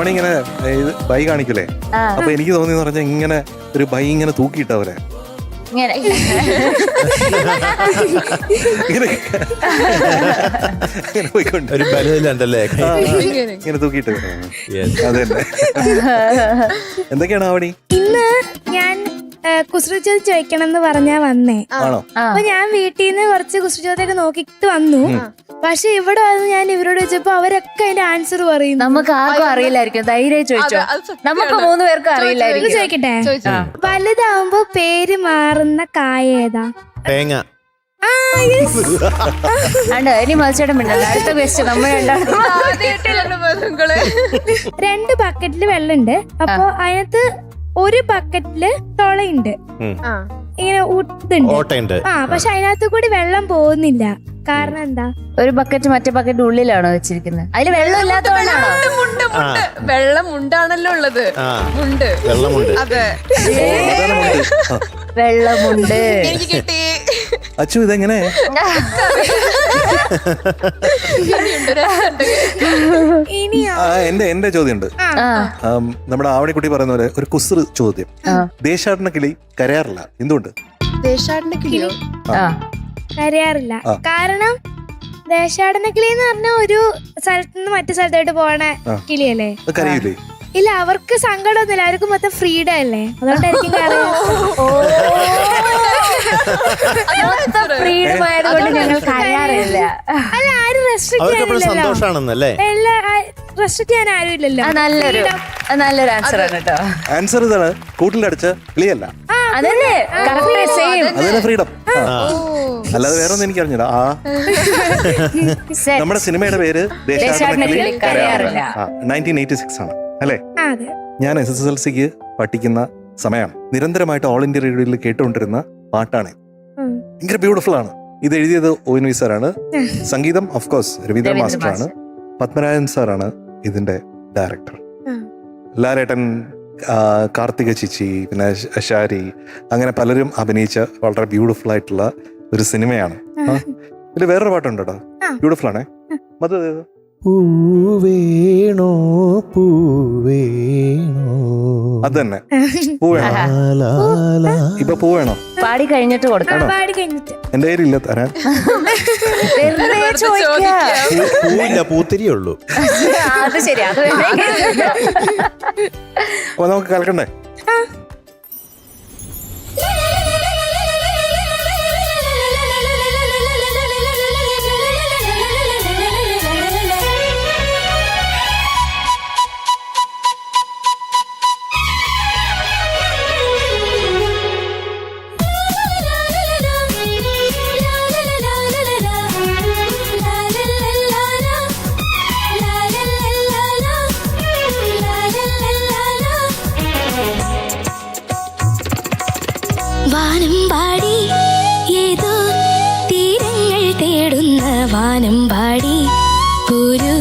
അവിടെ ഇങ്ങനെ ബൈ കാണിക്കലേ, അപ്പൊ എനിക്ക് തോന്നിയെന്ന് പറഞ്ഞാൽ ഇങ്ങനെ ഒരു ബൈ ഇങ്ങനെ തൂക്കിയിട്ടവരെ ഇങ്ങനെ പോയിക്കൊണ്ട് ഒരു ബലമില്ലല്ലേ ഇങ്ങനെ തൂക്കിയിട്ട് അതന്നെ. എന്തൊക്കെയാണ് ആവണി? ഇന്ന് ഞാൻ കുസൃതി ചോദിക്കണം എന്ന് പറഞ്ഞാ വന്നേ. ആണോ? അപ്പൊ ഞാൻ വീട്ടിൽ നിന്ന് കുറച്ച് കുസൃതി ചോദ്യമൊക്കെ നോക്കിയിട്ട് വന്നു. പക്ഷെ ഇവിടെ വന്ന് ഞാൻ ഇവരോട് ചോദിച്ചപ്പോ അവരൊക്കെ അതിന്റെ ആൻസർ പറയും. നമുക്ക് ആർക്കും അറിയില്ലായിരിക്കും. ധൈര്യം ചോദിച്ചോ. നമുക്ക് 3 പേർക്കും അറിയില്ലായിരിക്കും. ചോദിക്കട്ടെ, വലുതാവുമ്പോ പേര് മാറുന്ന കായ ഏതാ? തേങ്ങ. ഇനി മത്സരം മിണ്ടല്ലോ. അടുത്ത ക്വസ്റ്റ്യൻ നമ്മൾ 2 ബക്കറ്റില് വെള്ളമുണ്ട്. അപ്പൊ അതിനകത്ത് ഒരു ബക്കറ്റില് തുളയുണ്ട്, ഇങ്ങനെ ഊട്ടുണ്ട്. പക്ഷെ അതിനകത്ത് കൂടി വെള്ളം പോകുന്നില്ല. കാരണം എന്താ? ഒരു ബക്കറ്റ് മറ്റേ ബക്കറ്റ് ഉള്ളിലാണോ വെച്ചിരിക്കുന്നത്? അതില് വെള്ളം ഇല്ലാത്തതുകൊണ്ടാണോ? വെള്ളം ഉണ്ടാണല്ലോ ഉള്ളത്. മുണ്ട്. വെള്ളമുണ്ട്. അതെ, വെള്ളമുണ്ട്. എനിക്ക് കിട്ടി. അച്ചു ഇതെങ്ങനെ? എന്റെ ചോദ്യമുണ്ട്. നമ്മുടെ ആവണിക്കുട്ടി പറയുന്ന പോലെ ഒരു കുസൃ ചോദ്യം. ദേശാടന കിളി കരയാറില്ല, എന്തുകൊണ്ട്? ദേശാടന കിളിയോ? കരയാറില്ല കാരണം ദേശാടന കിളി എന്ന് പറഞ്ഞ ഒരു സ്ഥലത്ത് നിന്ന് മറ്റു സ്ഥലത്തോട്ട് പോണ കിളിയല്ലേ. കരയില്ലേ? ഇല്ല, അവർക്ക് സങ്കടമൊന്നുമില്ല. അവർക്ക് മൊത്തം ഫ്രീഡം അല്ലേ, അതുകൊണ്ടായിരിക്കും ഫ്രീഡം ആയതുകൊണ്ട് ഞങ്ങൾ കരയാറില്ല. അല്ല, ആരും റെസ്ട്രിക്ട് ചെയ്യാൻ ആരും ഇല്ലല്ലോ. നല്ലൊരു ആൻസർ ആണ് കേട്ടോ. ആൻസർ ഇതാണ്, കൂട്ടിലടിച്ച കിളിയല്ല. അതല്ലേ സെയിം. അതന്നെ ഫ്രീഡം. അല്ലാതെ വേറെ ഒന്നും എനിക്ക് അറിഞ്ഞില്ല. നമ്മുടെ സിനിമയുടെ പേര് ദേശാടന കിളി കരയാറില്ല. 1986 ആണ് അല്ലേ? ഞാൻ SSLCക്ക് പഠിക്കുന്ന സമയമാണ്. നിരന്തരമായിട്ട് ഓൾ ഇന്ത്യ റേഡിയോയിൽ കേട്ടുകൊണ്ടിരുന്ന പാട്ടാണ്. ഭയങ്കര ബ്യൂട്ടിഫുൾ ആണ്. ഇത് എഴുതിയത് ONV സാറാണ്. സംഗീതം ഓഫ് കോഴ്സ് രവീന്ദ്ര മാസ്റ്റർ ആണ്. പത്മരാജൻ സാറാണ് ഇതിന്റെ ഡയറക്ടർ. ലാലേട്ടൻ, കാർത്തിക ചിച്ചി, പിന്നെ ഷാരി, അങ്ങനെ പലരും അഭിനയിച്ച വളരെ ബ്യൂട്ടിഫുൾ ആയിട്ടുള്ള ഒരു സിനിമയാണ്. ഇതിൽ വേറൊരു പാട്ടുണ്ട് കേട്ടോ, ബ്യൂട്ടിഫുൾ ആണേ. അത് പൂവേണോ പൂവേണോ, അത് തന്നെ. പൂ വേണോ? ഇപ്പൊ പൂ വേണോ? പാടി കഴിഞ്ഞിട്ട് കൊടുക്കണം. എന്റെ കയ്യിലില്ല തരാൻ. പൂവില്ല, പൂത്തിരിയേ ഉള്ളൂ. അത് ശരി. അത് അപ്പൊ നമുക്ക് കലക്കണ്ടേ? വാനമ്പാടി ഏതോ തീരങ്ങൾ തേടുന്ന വാനമ്പാടി, ഒരു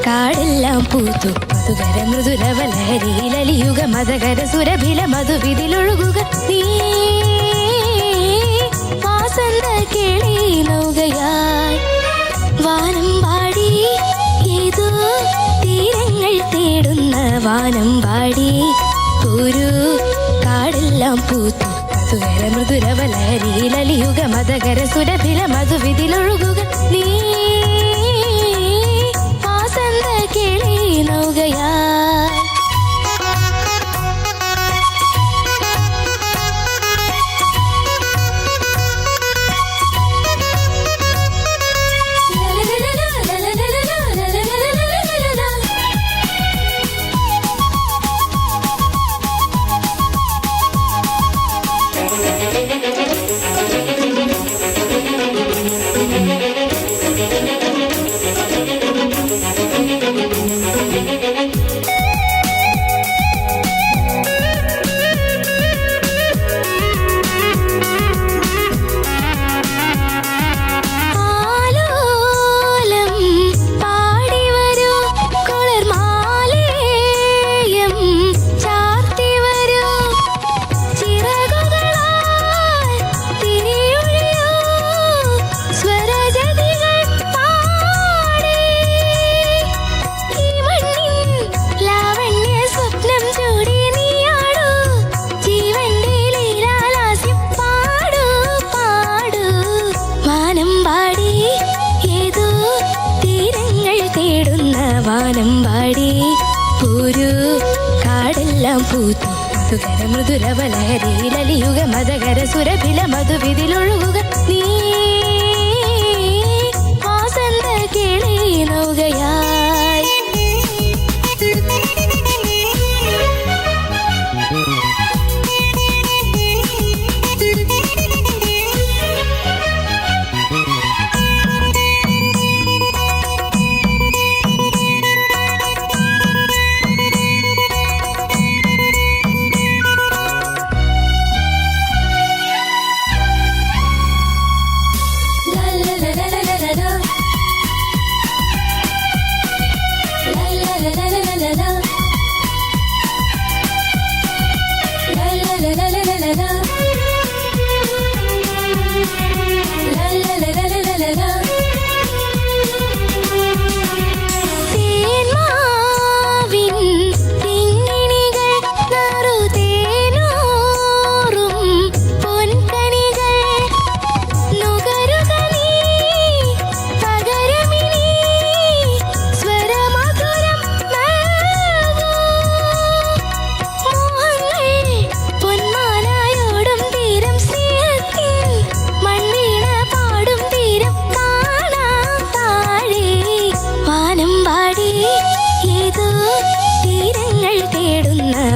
കാടെല്ലാം പൂത്തു മധുകര മൃദുലവലഹരിയിലലിയുക മതകര സുരഭില മധുവിതിലൊഴുകുക നീ വാസന്ത കിളി നൗകയായി. വാനമ്പാടി ഏതോ തീരങ്ങൾ തേടുന്ന വാനമ്പാടി, ഒരു കാടെല്ലാം പൂത്തു മധുകര മൃദുലവലഹരിയിലലിയുക മതകര സുരഭില മധുവിതിലൊഴുകുക നീ വാസന്ത കിളി നൗകയായി. തേടുന്ന വാനം പാടി ഒരു കാടെല്ലാം പൂത്തു മധുകര മൃദുരവലഹരിയിലലിയുക മതകര സുരഭില മധുവിതിലൊഴുകുക നീ വാസന്ത കിളി നൗകയായി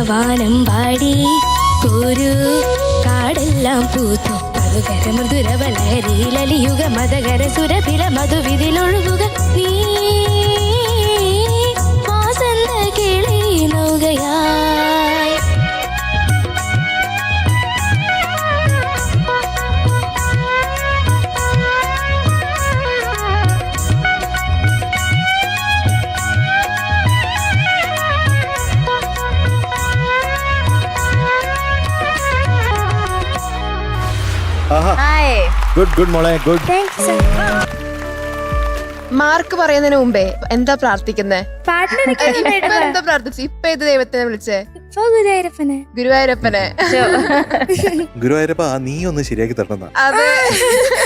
വാനം പാടി ഒരു കാടെല്ലാം പൂത്തു മധുകര മൃദുരവലഹരിയിലലിയുക മതകര സുരഭില മധുവിതിലൊഴുകുക നീ വാസന്ത കിളി നൗകയായി ആഹാ ഹായ്. ഗുഡ് മോളെ good. Thank you sir. Mark പറയുന്നതിന് മുമ്പേ എന്താ പ്രാർത്ഥിക്കുന്നേ? പാട്ടിന് ഇപ്പൊ എന്താ പ്രാർത്ഥിച്ചു? ഇപ്പൊ ഏത് ദൈവത്തിനെ വിളിച്ചേ? ഇപ്പൊ ഗുരുവായൂരപ്പനെ. ഗുരുവായൂരപ്പനെ. ഗുരുവായൂരപ്പ നീ ഒന്ന് ശരിയാക്കി തരണം. അതെ,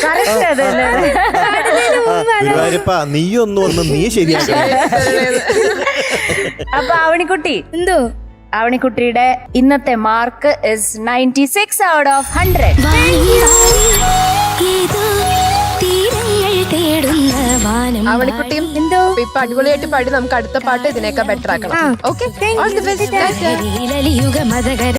Correct അതല്ലേ? ഗുരുവായൂരപ്പ നീയൊന്നും ഒന്ന് നീ ശരിയാക്കണം. അപ്പൊ ആവണിക്കുട്ടി, എന്തോ ആവണിക്കുട്ടിയുടെ ഇന്നത്തെ മാർക്ക് ഇസ് 96 out of 100. അവണിക്കുട്ടിയും എന്തോ ഇപ്പൊ അടിപൊളിയായിട്ട് പാടി നമുക്ക് അടുത്ത പാട്ട് ഇതിനേക്കാൾ ബെറ്റർ ആക്കണം. ഓക്കെ, യുഗ മതകര